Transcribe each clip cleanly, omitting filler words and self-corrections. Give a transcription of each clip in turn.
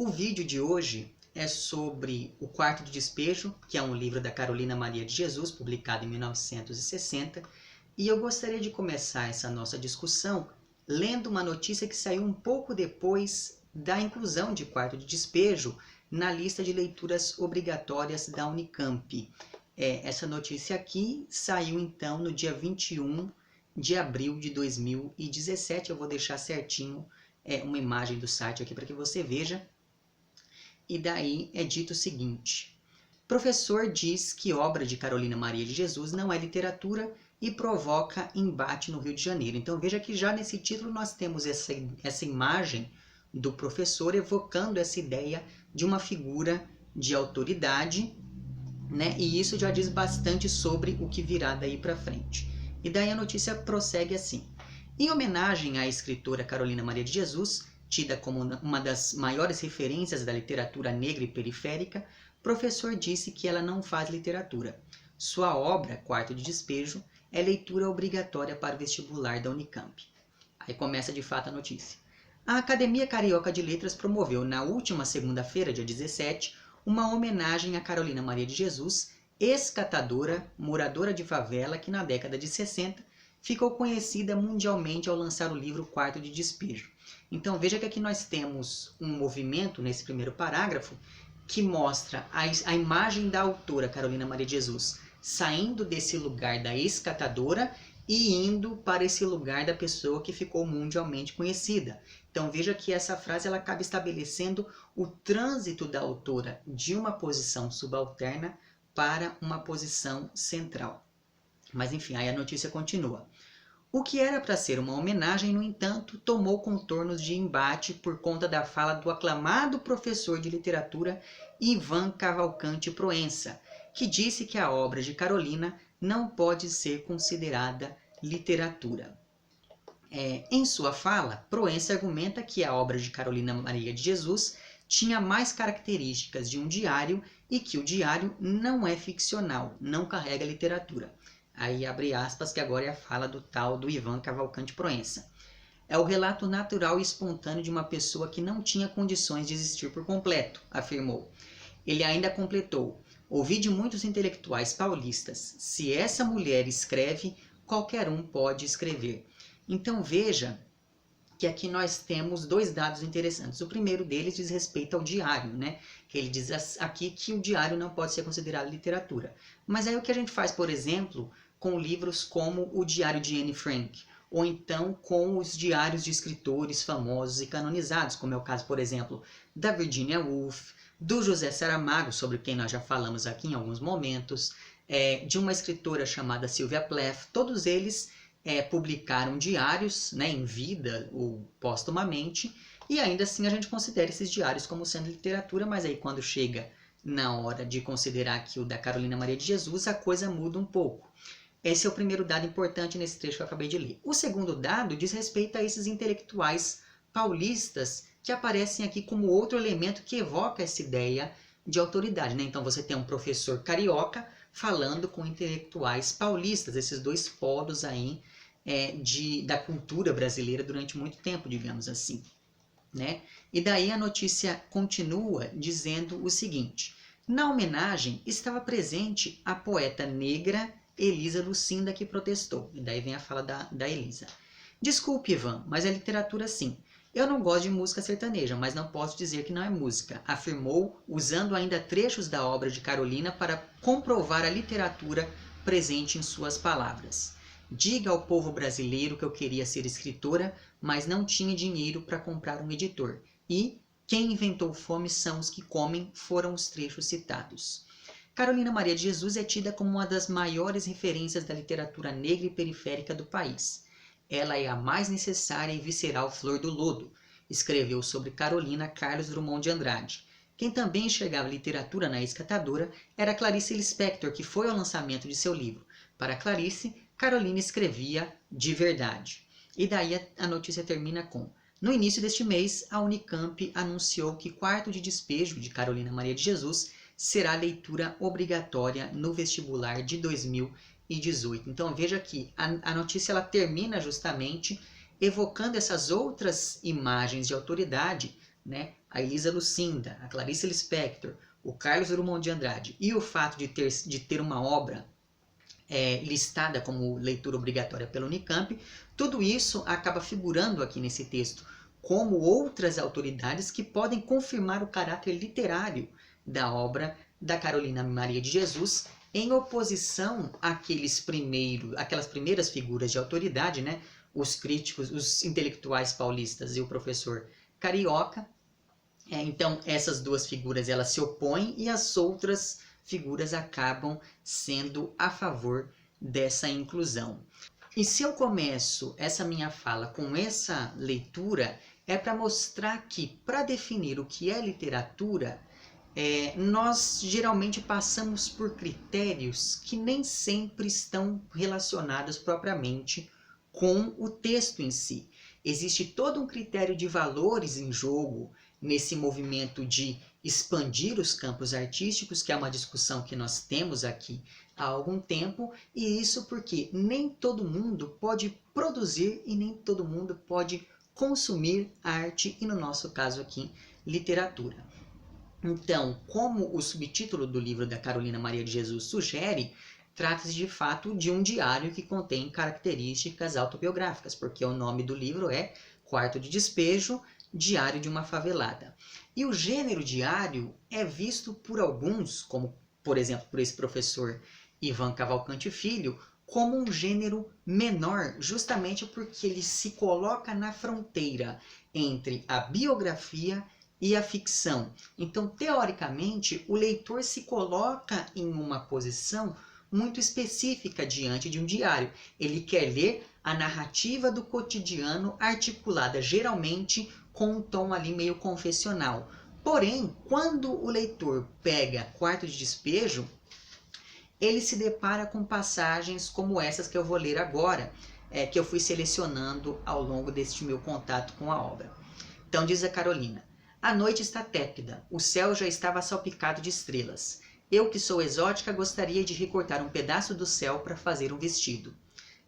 O vídeo de hoje é sobre O Quarto de Despejo, que é um livro da Carolina Maria de Jesus, publicado em 1960, e eu gostaria de começar essa nossa discussão lendo uma notícia que saiu um pouco depois da inclusão de Quarto de Despejo na lista de leituras obrigatórias da Unicamp. Essa notícia aqui saiu então no dia 21 de abril de 2017, eu vou deixar certinho uma imagem do site aqui para que você veja. E daí é dito o seguinte: professor diz que obra de Carolina Maria de Jesus não é literatura e provoca embate no Rio de Janeiro. Então veja que já nesse título nós temos essa imagem do professor evocando essa ideia de uma figura de autoridade, né? E isso já diz bastante sobre o que virá daí para frente. E daí a notícia prossegue assim: em homenagem à escritora Carolina Maria de Jesus, tida como uma das maiores referências da literatura negra e periférica, professor disse que ela não faz literatura. Sua obra, Quarto de Despejo, é leitura obrigatória para o vestibular da Unicamp. Aí começa de fato a notícia. A Academia Carioca de Letras promoveu na última segunda-feira, dia 17, uma homenagem a Carolina Maria de Jesus, ex-catadora, moradora de favela que na década de 60 ficou conhecida mundialmente ao lançar o livro Quarto de Despejo. Então veja que aqui nós temos um movimento nesse primeiro parágrafo que mostra a imagem da autora Carolina Maria de Jesus saindo desse lugar da ex-catadora e indo para esse lugar da pessoa que ficou mundialmente conhecida. Então veja que essa frase ela acaba estabelecendo o trânsito da autora de uma posição subalterna para uma posição central. Mas enfim, aí a notícia continua. O que era para ser uma homenagem, no entanto, tomou contornos de embate por conta da fala do aclamado professor de literatura Ivan Cavalcante Proença, que disse que a obra de Carolina não pode ser considerada literatura. Em sua fala, Proença argumenta que a obra de Carolina Maria de Jesus tinha mais características de um diário e que o diário não é ficcional, não carrega literatura. Aí abre aspas, que agora é a fala do tal do Ivan Cavalcante Proença. É o relato natural e espontâneo de uma pessoa que não tinha condições de existir por completo, afirmou. Ele ainda completou: ouvi de muitos intelectuais paulistas, se essa mulher escreve, qualquer um pode escrever. Então veja que aqui nós temos dois dados interessantes. O primeiro deles diz respeito ao diário, né? Que ele diz aqui que o diário não pode ser considerado literatura. Mas aí o que a gente faz, por exemplo, com livros como o Diário de Anne Frank, ou então com os diários de escritores famosos e canonizados, como é o caso, por exemplo, da Virginia Woolf, do José Saramago, sobre quem nós já falamos aqui em alguns momentos, de uma escritora chamada Sylvia Plath. Todos eles publicaram diários, né, em vida ou póstumamente, e ainda assim a gente considera esses diários como sendo literatura, mas aí quando chega na hora de considerar aqui o da Carolina Maria de Jesus, a coisa muda um pouco. Esse é o primeiro dado importante nesse trecho que eu acabei de ler. O segundo dado diz respeito a esses intelectuais paulistas que aparecem aqui como outro elemento que evoca essa ideia de autoridade, né? Então você tem um professor carioca falando com intelectuais paulistas, esses dois polos aí da cultura brasileira durante muito tempo, digamos assim, né? E daí a notícia continua dizendo o seguinte: na homenagem estava presente a poeta negra Elisa Lucinda, que protestou. E daí vem a fala da Elisa. Desculpe, Ivan, mas é literatura sim. Eu não gosto de música sertaneja, mas não posso dizer que não é música, afirmou, usando ainda trechos da obra de Carolina para comprovar a literatura presente em suas palavras. Diga ao povo brasileiro que eu queria ser escritora, mas não tinha dinheiro para comprar um editor. E quem inventou fome são os que comem, foram os trechos citados. Carolina Maria de Jesus é tida como uma das maiores referências da literatura negra e periférica do país. Ela é a mais necessária e visceral flor do lodo, escreveu sobre Carolina Carlos Drummond de Andrade. Quem também enxergava literatura na ex-catadora era Clarice Lispector, que foi ao lançamento de seu livro. Para Clarice, Carolina escrevia de verdade. E daí a notícia termina com: no início deste mês, a Unicamp anunciou que Quarto de Despejo, de Carolina Maria de Jesus, será leitura obrigatória no vestibular de 2018. Então veja que a notícia ela termina justamente evocando essas outras imagens de autoridade, né, a Elisa Lucinda, a Clarice Lispector, o Carlos Drummond de Andrade e o fato de ter uma obra listada como leitura obrigatória pela Unicamp, tudo isso acaba figurando aqui nesse texto como outras autoridades que podem confirmar o caráter literário da obra da Carolina Maria de Jesus, em oposição àquelas primeiras figuras de autoridade, né? Os críticos, os intelectuais paulistas e o professor Carioca. Então, essas duas figuras elas se opõem e as outras figuras acabam sendo a favor dessa inclusão. E se eu começo essa minha fala com essa leitura, é para mostrar que, para definir o que é literatura, nós geralmente passamos por critérios que nem sempre estão relacionados propriamente com o texto em si. Existe todo um critério de valores em jogo nesse movimento de expandir os campos artísticos, que é uma discussão que nós temos aqui há algum tempo, e isso porque nem todo mundo pode produzir e nem todo mundo pode consumir arte, e no nosso caso aqui, literatura. Então, como o subtítulo do livro da Carolina Maria de Jesus sugere, trata-se de fato de um diário que contém características autobiográficas, porque o nome do livro é Quarto de Despejo, Diário de uma Favelada. E o gênero diário é visto por alguns, como por exemplo por esse professor Ivan Cavalcante Filho, como um gênero menor, justamente porque ele se coloca na fronteira entre a biografia e a ficção. Então, teoricamente, o leitor se coloca em uma posição muito específica diante de um diário. Ele quer ler a narrativa do cotidiano articulada geralmente com um tom ali meio confessional. Porém, quando o leitor pega Quarto de Despejo, ele se depara com passagens como essas que eu vou ler agora, que eu fui selecionando ao longo deste meu contato com a obra. Então diz a Carolina: a noite está tépida, o céu já estava salpicado de estrelas. Eu, que sou exótica, gostaria de recortar um pedaço do céu para fazer um vestido.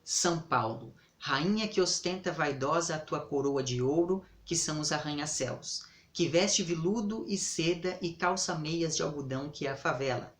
São Paulo, rainha que ostenta vaidosa a tua coroa de ouro, que são os arranha-céus, que veste veludo e seda e calça meias de algodão, que é a favela.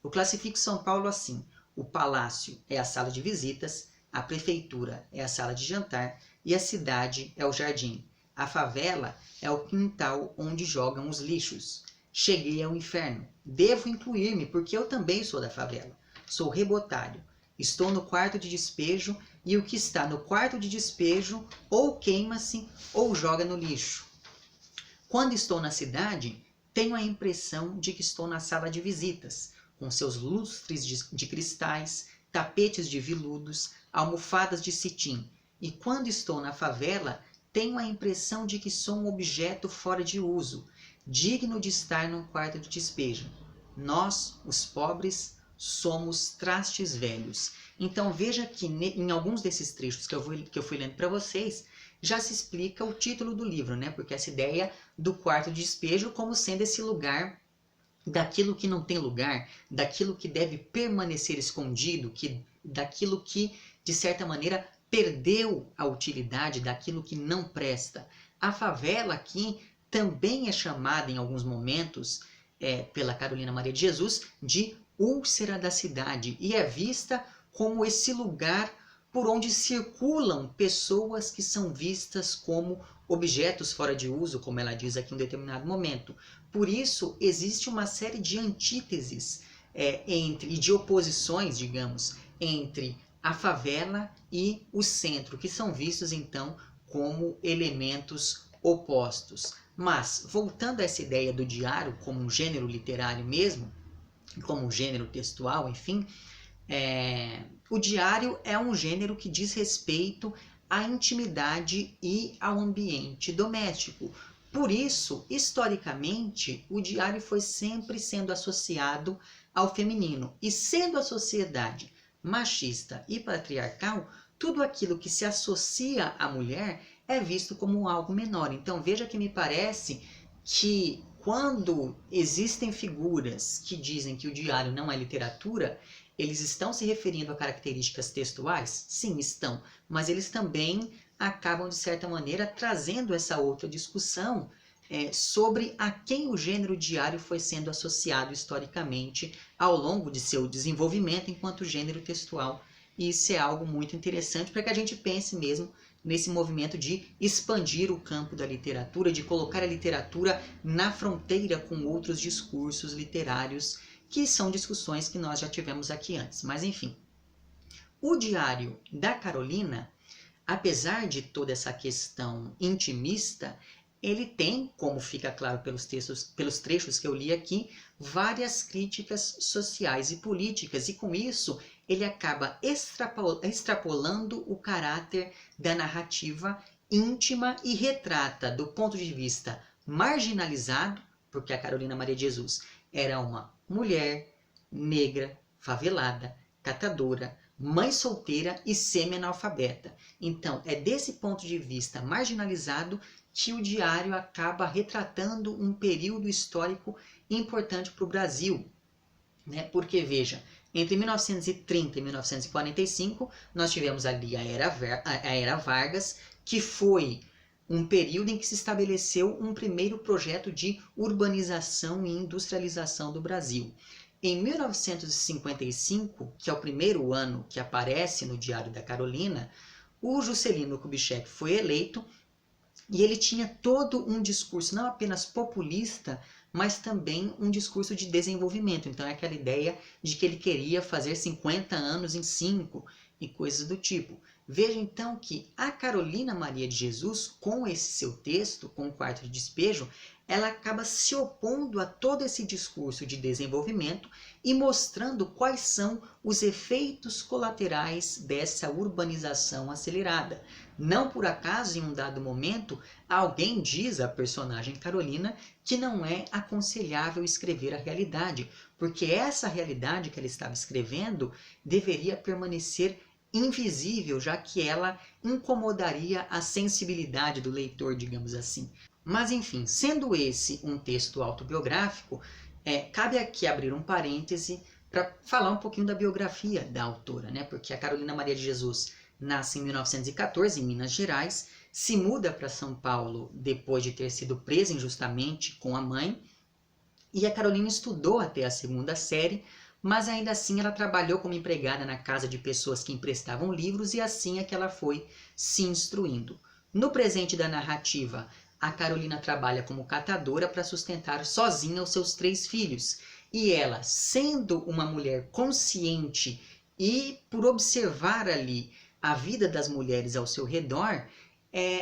Eu classifico São Paulo assim: o palácio é a sala de visitas, a prefeitura é a sala de jantar e a cidade é o jardim. A favela é o quintal onde jogam os lixos. Cheguei ao inferno. Devo incluir-me, porque eu também sou da favela. Sou rebotalho. Estou no quarto de despejo e o que está no quarto de despejo ou queima-se ou joga no lixo. Quando estou na cidade, tenho a impressão de que estou na sala de visitas, com seus lustres de cristais, tapetes de veludos, almofadas de cetim. E quando estou na favela, tenho a impressão de que sou um objeto fora de uso, digno de estar num quarto de despejo. Nós, os pobres, somos trastes velhos. Então veja que em alguns desses trechos que eu fui lendo para vocês, já se explica o título do livro, né? Porque essa ideia do quarto de despejo como sendo esse lugar daquilo que não tem lugar, daquilo que deve permanecer escondido, daquilo que, de certa maneira, perdeu a utilidade, daquilo que não presta. A favela aqui também é chamada em alguns momentos, pela Carolina Maria de Jesus, de úlcera da cidade, e é vista como esse lugar por onde circulam pessoas que são vistas como objetos fora de uso, como ela diz aqui em um determinado momento. Por isso, existe uma série de antíteses e de oposições, digamos, entre a favela e o centro, que são vistos então como elementos opostos. Mas, voltando a essa ideia do diário como um gênero literário mesmo, como um gênero textual, enfim, o diário é um gênero que diz respeito à intimidade e ao ambiente doméstico. Por isso, historicamente, o diário foi sempre sendo associado ao feminino. E sendo a sociedade machista e patriarcal, tudo aquilo que se associa à mulher é visto como algo menor. Então veja que me parece que quando existem figuras que dizem que o diário não é literatura, eles estão se referindo a características textuais? Sim, estão. Mas eles também acabam, de certa maneira, trazendo essa outra discussão sobre a quem o gênero diário foi sendo associado historicamente ao longo de seu desenvolvimento enquanto gênero textual. E isso é algo muito interessante para que a gente pense mesmo nesse movimento de expandir o campo da literatura, de colocar a literatura na fronteira com outros discursos literários, que são discussões que nós já tivemos aqui antes. Mas enfim, o Diário da Carolina, apesar de toda essa questão intimista, ele tem, como fica claro pelos trechos que eu li aqui, várias críticas sociais e políticas, e com isso ele acaba extrapolando o caráter da narrativa íntima e retrata, do ponto de vista marginalizado, porque a Carolina Maria de Jesus era uma mulher negra, favelada, catadora, mãe solteira e semi-analfabeta. Então, é desse ponto de vista marginalizado que o diário acaba retratando um período histórico importante para o Brasil. Né? Porque, veja, entre 1930 e 1945, nós tivemos ali a Era Vargas, que foi um período em que se estabeleceu um primeiro projeto de urbanização e industrialização do Brasil. Em 1955, que é o primeiro ano que aparece no Diário da Carolina, o Juscelino Kubitschek foi eleito e ele tinha todo um discurso não apenas populista, mas também um discurso de desenvolvimento. Então é aquela ideia de que ele queria fazer 50 anos em 5 e coisas do tipo. Veja então que a Carolina Maria de Jesus, com esse seu texto, com o Quarto de Despejo, ela acaba se opondo a todo esse discurso de desenvolvimento e mostrando quais são os efeitos colaterais dessa urbanização acelerada. Não por acaso, em um dado momento, alguém diz à personagem Carolina que não é aconselhável escrever a realidade, porque essa realidade que ela estava escrevendo deveria permanecer invisível, já que ela incomodaria a sensibilidade do leitor, digamos assim. Mas enfim, sendo esse um texto autobiográfico, cabe aqui abrir um parêntese para falar um pouquinho da biografia da autora, né? Porque a Carolina Maria de Jesus nasce em 1914 em Minas Gerais, se muda para São Paulo depois de ter sido presa injustamente com a mãe, e a Carolina estudou até a segunda série, mas ainda assim ela trabalhou como empregada na casa de pessoas que emprestavam livros e assim é que ela foi se instruindo. No presente da narrativa, a Carolina trabalha como catadora para sustentar sozinha os seus 3 filhos. E ela, sendo uma mulher consciente e por observar ali a vida das mulheres ao seu redor,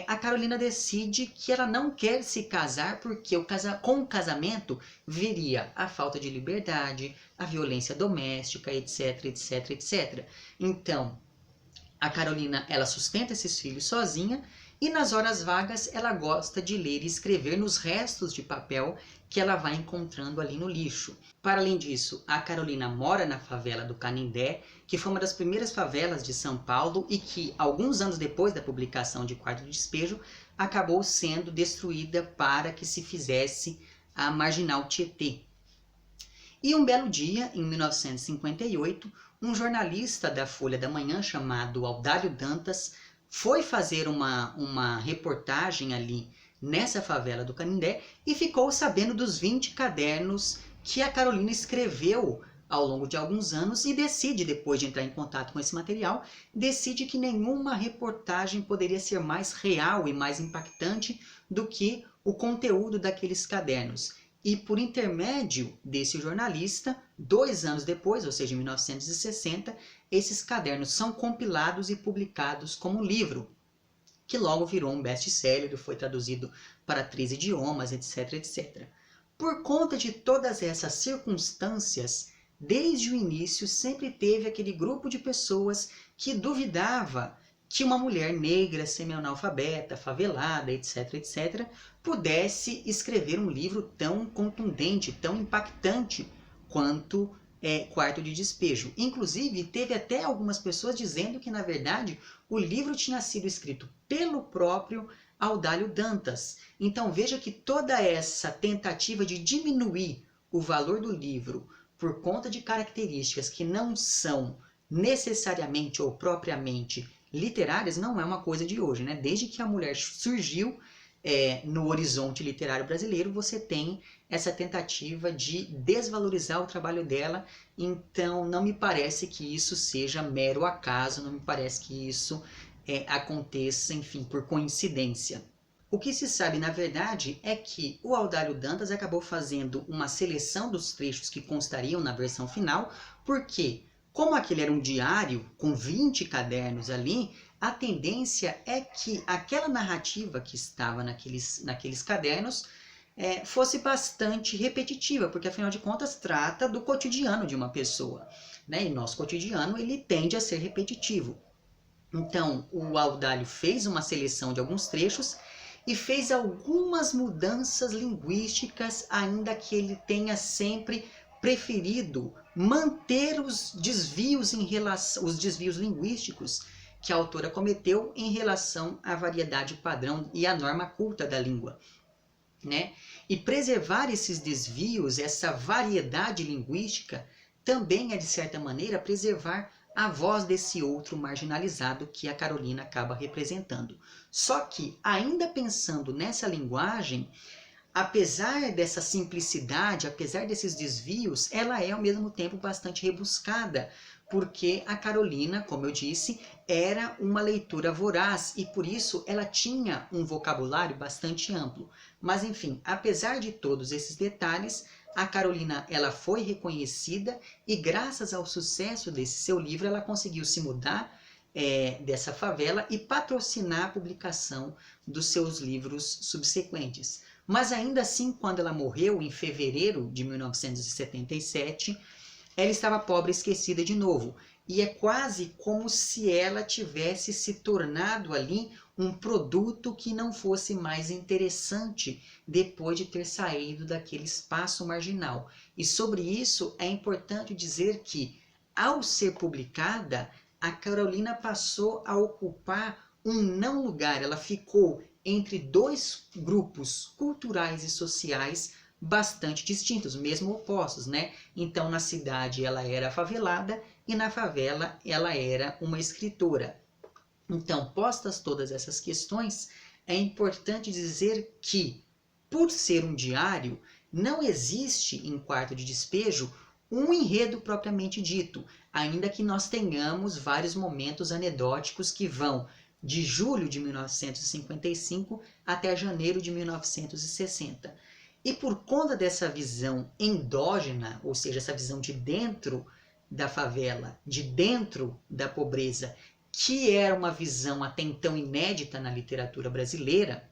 a Carolina decide que ela não quer se casar porque com o casamento viria a falta de liberdade, a violência doméstica, etc, etc, etc. Então, a Carolina ela sustenta esses filhos sozinha e nas horas vagas ela gosta de ler e escrever nos restos de papel que ela vai encontrando ali no lixo. Para além disso, a Carolina mora na favela do Canindé, que foi uma das primeiras favelas de São Paulo e que, alguns anos depois da publicação de Quarto de Despejo, acabou sendo destruída para que se fizesse a Marginal Tietê. E um belo dia, em 1958, um jornalista da Folha da Manhã chamado Audálio Dantas foi fazer uma reportagem ali nessa favela do Canindé e ficou sabendo dos 20 cadernos que a Carolina escreveu ao longo de alguns anos e decide, depois de entrar em contato com esse material, decide que nenhuma reportagem poderia ser mais real e mais impactante do que o conteúdo daqueles cadernos. E por intermédio desse jornalista, 2 anos depois, ou seja, em 1960, esses cadernos são compilados e publicados como um livro, que logo virou um best-seller, foi traduzido para 3 idiomas, etc, etc. Por conta de todas essas circunstâncias, desde o início sempre teve aquele grupo de pessoas que duvidava que uma mulher negra, semi-analfabeta, favelada, etc, etc, pudesse escrever um livro tão contundente, tão impactante quanto Quarto de Despejo. Inclusive, teve até algumas pessoas dizendo que, na verdade, o livro tinha sido escrito pelo próprio Audálio Dantas. Então, veja que toda essa tentativa de diminuir o valor do livro por conta de características que não são necessariamente ou propriamente literárias não é uma coisa de hoje, né? Desde que a mulher surgiu, no horizonte literário brasileiro, você tem essa tentativa de desvalorizar o trabalho dela. Então, não me parece que isso seja mero acaso, não me parece que isso aconteça, enfim, por coincidência. O que se sabe, na verdade, é que o Audálio Dantas acabou fazendo uma seleção dos trechos que constariam na versão final, porque, como aquele era um diário com 20 cadernos ali, a tendência é que aquela narrativa que estava naqueles cadernos fosse bastante repetitiva, porque afinal de contas trata do cotidiano de uma pessoa, né? E nosso cotidiano ele tende a ser repetitivo. Então o Audálio fez uma seleção de alguns trechos e fez algumas mudanças linguísticas, ainda que ele tenha sempre preferido manter os desvios linguísticos que a autora cometeu em relação à variedade padrão e à norma culta da língua, né? E preservar esses desvios, essa variedade linguística, também é, de certa maneira, preservar a voz desse outro marginalizado que a Carolina acaba representando. Só que, ainda pensando nessa linguagem, apesar dessa simplicidade, apesar desses desvios, ela é ao mesmo tempo bastante rebuscada, porque a Carolina, como eu disse, era uma leitora voraz e por isso ela tinha um vocabulário bastante amplo. Mas enfim, apesar de todos esses detalhes, a Carolina ela foi reconhecida e graças ao sucesso desse seu livro ela conseguiu se mudar dessa favela e patrocinar a publicação dos seus livros subsequentes. Mas ainda assim, quando ela morreu em fevereiro de 1977, ela estava pobre e esquecida de novo. E é quase como se ela tivesse se tornado ali um produto que não fosse mais interessante depois de ter saído daquele espaço marginal. E sobre isso é importante dizer que, ao ser publicada, a Carolina passou a ocupar um não lugar. Ela ficou entre dois grupos culturais e sociais bastante distintos, mesmo opostos, né? Então, na cidade ela era favelada e na favela ela era uma escritora. Então, postas todas essas questões, é importante dizer que, por ser um diário, não existe em Quarto de Despejo um enredo propriamente dito, ainda que nós tenhamos vários momentos anedóticos que vão de julho de 1955 até janeiro de 1960. E por conta dessa visão endógena, ou seja, essa visão de dentro da favela, de dentro da pobreza, que era uma visão até então inédita na literatura brasileira,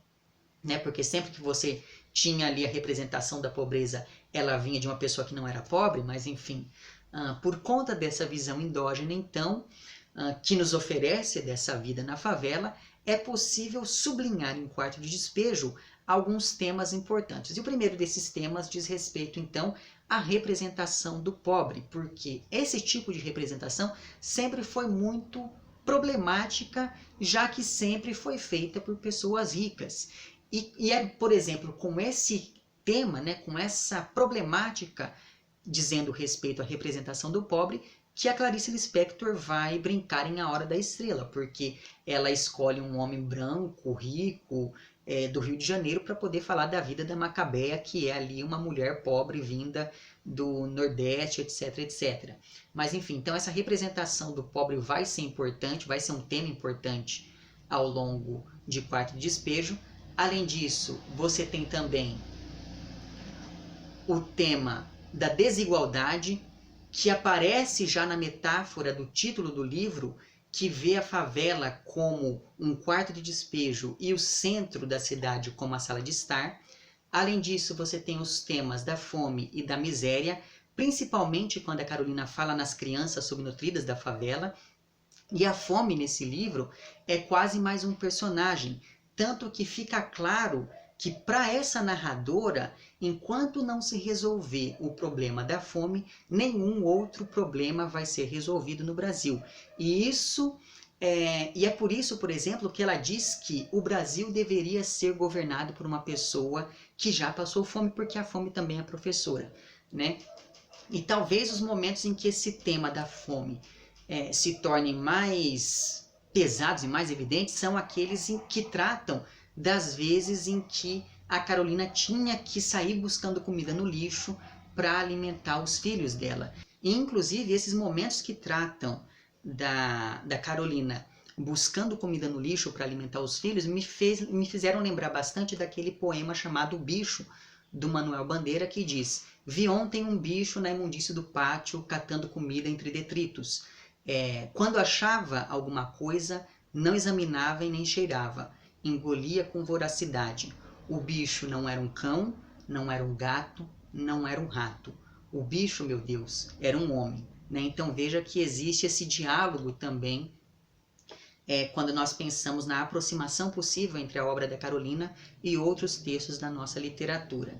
né? Porque sempre que você tinha ali a representação da pobreza, ela vinha de uma pessoa que não era pobre, mas enfim, por conta dessa visão endógena, então, que nos oferece dessa vida na favela, é possível sublinhar em Quarto de Despejo alguns temas importantes. E o primeiro desses temas diz respeito, então, à representação do pobre, porque esse tipo de representação sempre foi muito problemática, já que sempre foi feita por pessoas ricas. E é, por exemplo, com esse tema, né, com essa problemática dizendo respeito à representação do pobre, que a Clarice Lispector vai brincar em A Hora da Estrela, porque ela escolhe um homem branco, rico, do Rio de Janeiro, para poder falar da vida da Macabeia, que é ali uma mulher pobre vinda do Nordeste, etc, etc. Mas enfim, então essa representação do pobre vai ser importante, vai ser um tema importante ao longo de Quarto de Despejo. Além disso, você tem também o tema da desigualdade, que aparece já na metáfora do título do livro, que vê a favela como um quarto de despejo e o centro da cidade como a sala de estar. Além disso, você tem os temas da fome e da miséria, principalmente quando a Carolina fala nas crianças subnutridas da favela. E a fome nesse livro é quase mais um personagem, tanto que fica claro que para essa narradora, enquanto não se resolver o problema da fome, nenhum outro problema vai ser resolvido no Brasil. E é por isso, por exemplo, que ela diz que o Brasil deveria ser governado por uma pessoa que já passou fome, porque a fome também é professora, né? E talvez os momentos em que esse tema da fome se tornem mais pesados e mais evidentes são aqueles em que tratam das vezes em que a Carolina tinha que sair buscando comida no lixo para alimentar os filhos dela. E, inclusive, esses momentos que tratam da Carolina buscando comida no lixo para alimentar os filhos me fizeram lembrar bastante daquele poema chamado O Bicho, do Manuel Bandeira, que diz: vi ontem um bicho na imundície do pátio catando comida entre detritos. Quando achava alguma coisa, não examinava e nem cheirava, engolia com voracidade. O bicho não era um cão, não era um gato, não era um rato. O bicho, meu Deus, era um homem. Né? Então veja que existe esse diálogo também quando nós pensamos na aproximação possível entre a obra da Carolina e outros textos da nossa literatura.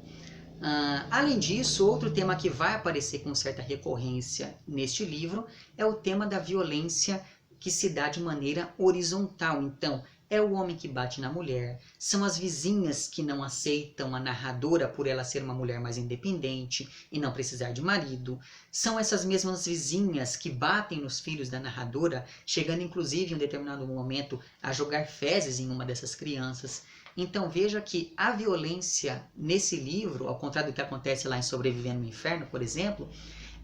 Além disso, outro tema que vai aparecer com certa recorrência neste livro é o tema da violência que se dá de maneira horizontal. Então, é o homem que bate na mulher, são as vizinhas que não aceitam a narradora por ela ser uma mulher mais independente e não precisar de marido, são essas mesmas vizinhas que batem nos filhos da narradora, chegando inclusive em um determinado momento a jogar fezes em uma dessas crianças. Então veja que a violência nesse livro, ao contrário do que acontece lá em Sobrevivendo no Inferno, por exemplo,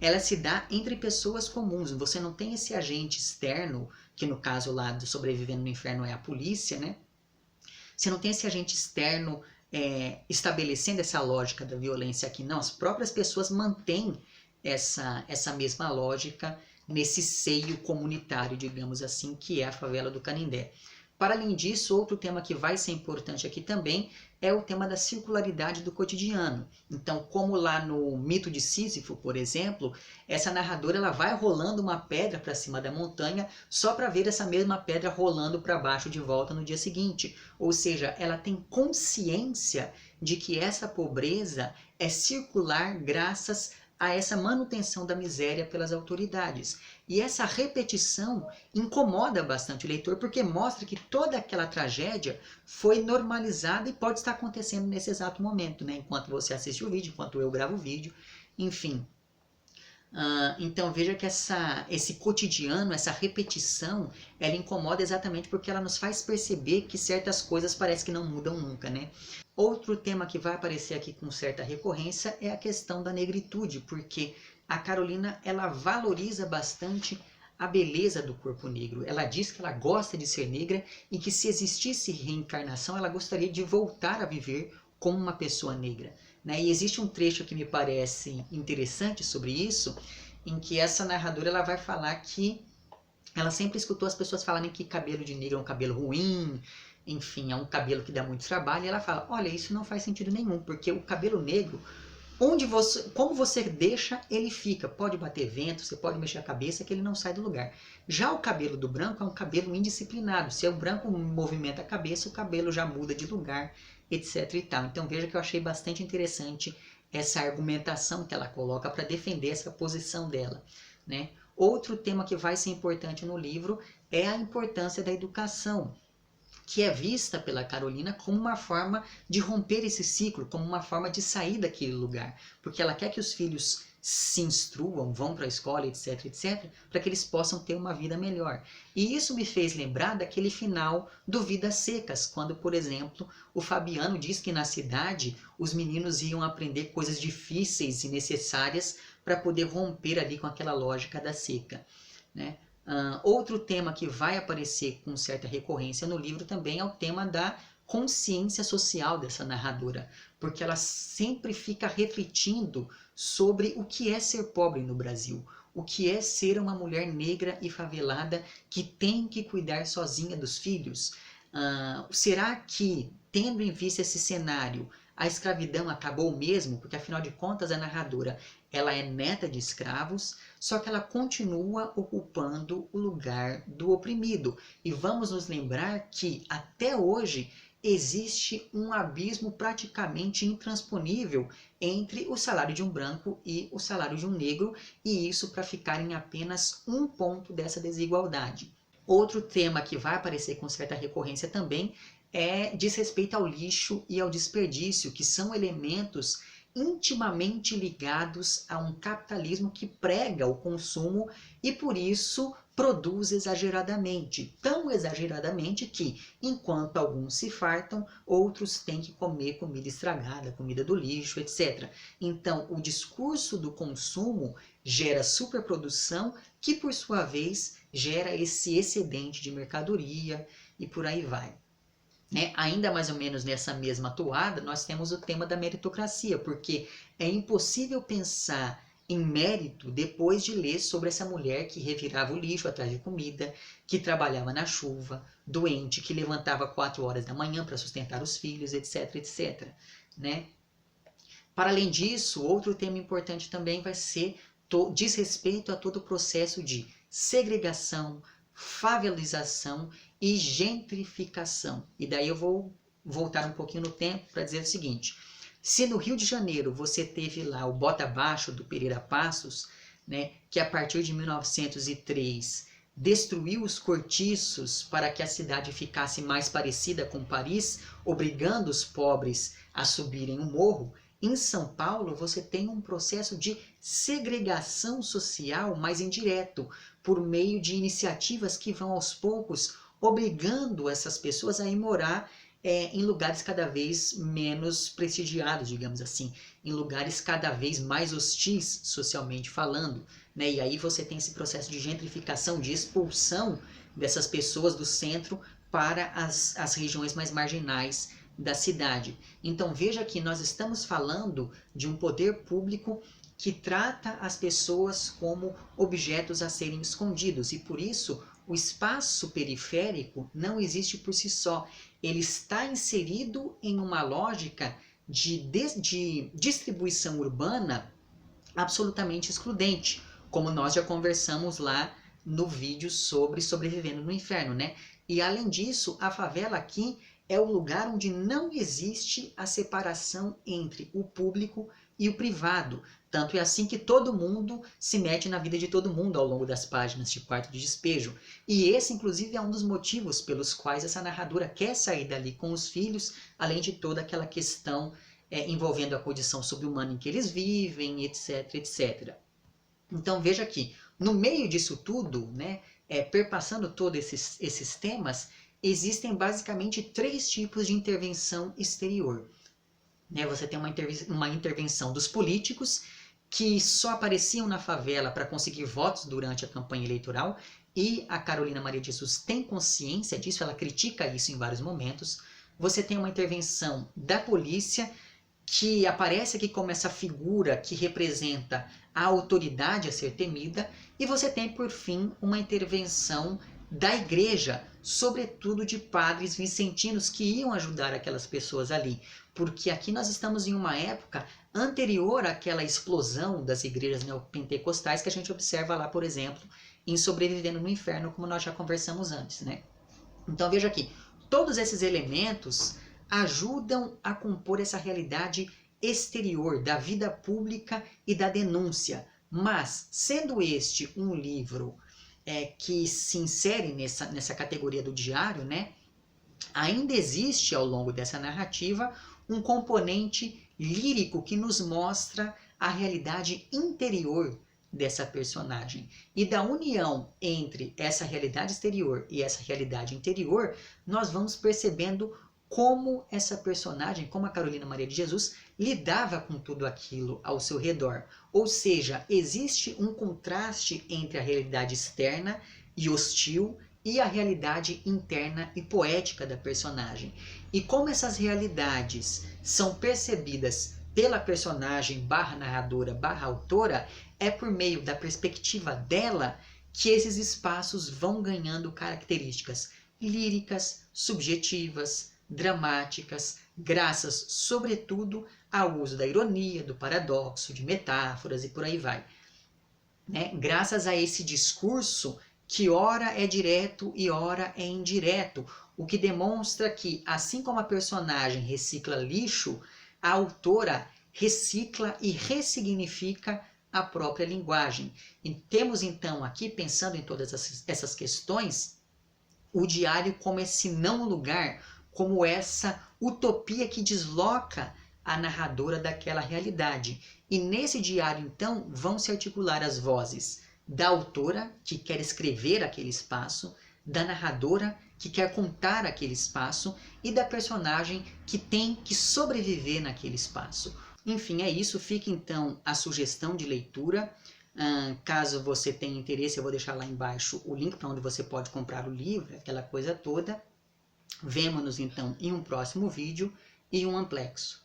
ela se dá entre pessoas comuns. Você não tem esse agente externo, que no caso lá do Sobrevivendo no Inferno é a polícia, né? Você não tem esse agente externo estabelecendo essa lógica da violência aqui, não. As próprias pessoas mantêm essa mesma lógica nesse seio comunitário, digamos assim, que é a favela do Canindé. Para além disso, outro tema que vai ser importante aqui também é o tema da circularidade do cotidiano. Então, como lá no Mito de Sísifo, por exemplo, essa narradora ela vai rolando uma pedra para cima da montanha só para ver essa mesma pedra rolando para baixo de volta no dia seguinte. Ou seja, ela tem consciência de que essa pobreza é circular graças a essa manutenção da miséria pelas autoridades. E essa repetição incomoda bastante o leitor, porque mostra que toda aquela tragédia foi normalizada e pode estar acontecendo nesse exato momento, né? Enquanto você assiste o vídeo, enquanto eu gravo o vídeo, enfim. Então veja que esse cotidiano, essa repetição, ela incomoda exatamente porque ela nos faz perceber que certas coisas parece que não mudam nunca, né? Outro tema que vai aparecer aqui com certa recorrência é a questão da negritude, porque a Carolina ela valoriza bastante a beleza do corpo negro. Ela diz que ela gosta de ser negra e que se existisse reencarnação, ela gostaria de voltar a viver como uma pessoa negra. Né? E existe um trecho que me parece interessante sobre isso, em que essa narradora ela vai falar que ela sempre escutou as pessoas falarem que cabelo de negro é um cabelo ruim, enfim, é um cabelo que dá muito trabalho, e ela fala, olha, isso não faz sentido nenhum, porque o cabelo negro, como você deixa, ele fica. Pode bater vento, você pode mexer a cabeça, que ele não sai do lugar. Já o cabelo do branco é um cabelo indisciplinado. Se o branco movimenta a cabeça, o cabelo já muda de lugar, etc. e tal. Então veja que eu achei bastante interessante essa argumentação que ela coloca para defender essa posição dela, né? Outro tema que vai ser importante no livro é a importância da educação, que é vista pela Carolina como uma forma de romper esse ciclo, como uma forma de sair daquele lugar, porque ela quer que os filhos se instruam, vão para a escola, etc, etc, para que eles possam ter uma vida melhor. E isso me fez lembrar daquele final do Vidas Secas, quando, por exemplo, o Fabiano diz que na cidade os meninos iam aprender coisas difíceis e necessárias para poder romper ali com aquela lógica da seca, né? Outro tema que vai aparecer com certa recorrência no livro também é o tema da consciência social dessa narradora, porque ela sempre fica refletindo sobre o que é ser pobre no Brasil, o que é ser uma mulher negra e favelada que tem que cuidar sozinha dos filhos. Será que, tendo em vista esse cenário, a escravidão acabou mesmo? Porque, afinal de contas, a narradora ela é neta de escravos, só que ela continua ocupando o lugar do oprimido. E vamos nos lembrar que, até hoje, existe um abismo praticamente intransponível entre o salário de um branco e o salário de um negro, e isso para ficar em apenas um ponto dessa desigualdade. Outro tema que vai aparecer com certa recorrência também diz respeito ao lixo e ao desperdício, que são elementos intimamente ligados a um capitalismo que prega o consumo e por isso produz exageradamente, tão exageradamente que, enquanto alguns se fartam, outros têm que comer comida estragada, comida do lixo, etc. Então, o discurso do consumo gera superprodução, que por sua vez gera esse excedente de mercadoria e por aí vai. Ainda mais ou menos nessa mesma toada, nós temos o tema da meritocracia, porque é impossível pensar em mérito depois de ler sobre essa mulher que revirava o lixo atrás de comida, que trabalhava na chuva, doente, que levantava 4 horas da manhã para sustentar os filhos, etc, etc. Para além disso, outro tema importante também vai ser diz respeito a todo o processo de segregação, favelização e gentrificação. E daí eu vou voltar um pouquinho no tempo para dizer o seguinte: se no Rio de Janeiro você teve lá o Bota Abaixo do Pereira Passos, que a partir de 1903 destruiu os cortiços para que a cidade ficasse mais parecida com Paris, obrigando os pobres a subirem o morro, em São Paulo você tem um processo de segregação social mais indireto, por meio de iniciativas que vão aos poucos obrigando essas pessoas a ir morar em lugares cada vez menos prestigiados, digamos assim, em lugares cada vez mais hostis socialmente falando. E aí você tem esse processo de gentrificação, de expulsão dessas pessoas do centro para as regiões mais marginais da cidade. Então veja que nós estamos falando de um poder público que trata as pessoas como objetos a serem escondidos, e por isso o espaço periférico não existe por si só. Ele está inserido em uma lógica de distribuição urbana absolutamente excludente, como nós já conversamos lá no vídeo sobre Sobrevivendo no Inferno, E além disso, a favela aqui é o lugar onde não existe a separação entre o público e o privado. Tanto é assim que todo mundo se mete na vida de todo mundo ao longo das páginas de Quarto de Despejo. E esse, inclusive, é um dos motivos pelos quais essa narradora quer sair dali com os filhos, além de toda aquela questão envolvendo a condição sobre-humana em que eles vivem, etc, etc. Então veja aqui, no meio disso tudo, perpassando todos esses temas, existem basicamente 3 tipos de intervenção exterior. Você tem uma intervenção dos políticos, que só apareciam na favela para conseguir votos durante a campanha eleitoral, e a Carolina Maria de Jesus tem consciência disso, ela critica isso em vários momentos. Você tem uma intervenção da polícia, que aparece aqui como essa figura que representa a autoridade a ser temida, e você tem, por fim, uma intervenção da igreja, sobretudo de padres vicentinos que iam ajudar aquelas pessoas ali, porque aqui nós estamos em uma época anterior àquela explosão das igrejas neopentecostais que a gente observa lá, por exemplo, em Sobrevivendo no Inferno, como nós já conversamos antes, Então veja aqui, todos esses elementos ajudam a compor essa realidade exterior da vida pública e da denúncia, mas sendo este um livro que se insere nessa categoria do diário, ainda existe ao longo dessa narrativa um componente lírico que nos mostra a realidade interior dessa personagem. E da união entre essa realidade exterior e essa realidade interior, nós vamos percebendo como essa personagem, como a Carolina Maria de Jesus, lidava com tudo aquilo ao seu redor. Ou seja, existe um contraste entre a realidade externa e hostil e a realidade interna e poética da personagem. E como essas realidades são percebidas pela personagem barra narradora barra autora, é por meio da perspectiva dela que esses espaços vão ganhando características líricas, subjetivas, dramáticas, graças, sobretudo, ao uso da ironia, do paradoxo, de metáforas e por aí vai. Graças a esse discurso que ora é direto e ora é indireto, o que demonstra que, assim como a personagem recicla lixo, a autora recicla e ressignifica a própria linguagem. E temos então aqui, pensando em todas essas questões, o diário como esse não lugar, como essa utopia que desloca a narradora daquela realidade. E nesse diário, então, vão se articular as vozes da autora, que quer escrever aquele espaço, da narradora, que quer contar aquele espaço, e da personagem que tem que sobreviver naquele espaço. Enfim, é isso. Fica então a sugestão de leitura. Caso você tenha interesse, eu vou deixar lá embaixo o link para onde você pode comprar o livro, aquela coisa toda. Vemo-nos então em um próximo vídeo e um amplexo.